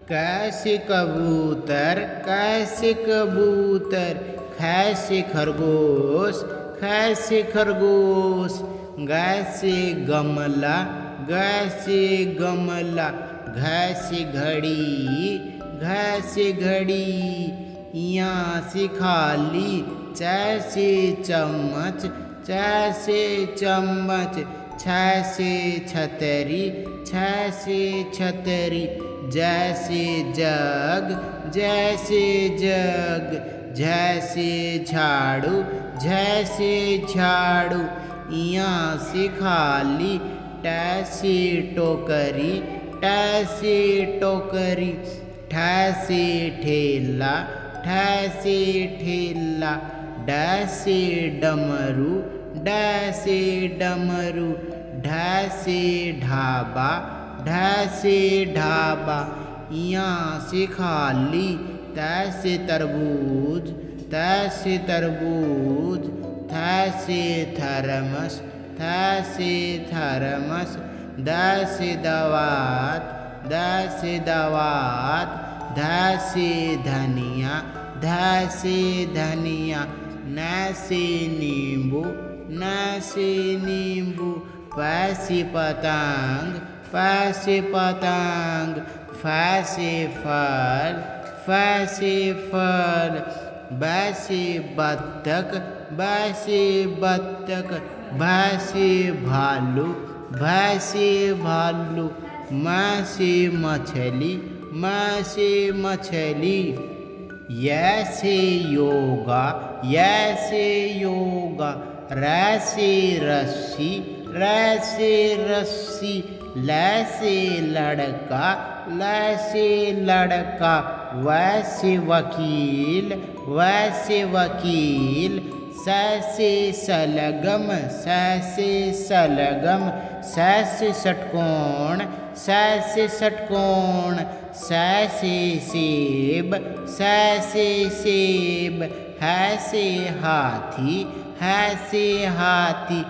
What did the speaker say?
कैसे कबूतर कैसे कबूतर, खैसे खरगोश खैसे खरगोश, गैसे गमला गैसे गमला, घैसे घड़ी घैसे घड़ी, यहाँ से खाली जैसे चम्मच जैसे चम्मच, छैसे छतरी छैसे छतरी, जैसे जग जैसे जग, जैसे झाड़ू जैसे झाड़ू, यहाँ से खाली टैसे टोकरी टैसे टोकरी, ठैसे ठेला ठैसे ठेला, डैसे डमरू डैसे डमरू, ढैसे ढाबा ढैसे ढाबा, यहाँ से खाली तैसे तरबूज तैसे तरबूज, थैसे थर्मस थैसे थर्मस, दैसे दवात दैसे दवात, धैसे धनिया धैसे धनिया, नैसे नींबू नैसे नींबू, पैसे पतंग पैसे पतंग, फैसे फल फैसे फल, बैसे बत्तख बैसे बत्तख, भैसे भालू भैसे भालू, मैसे मछली मैसे मछली, यैसे योगा यैसे योगा, रैसे रस्सी रैसे रस्सी, लैसे लड़का लैसे लड़का, वैसे वकील वैसे वकील, सैसे सलगम सैसे सलगम, सैसे षटकोण सैसे षटकोण, सैसे सेब सैसे सेब, हैसे हाथी हैसे हाथी।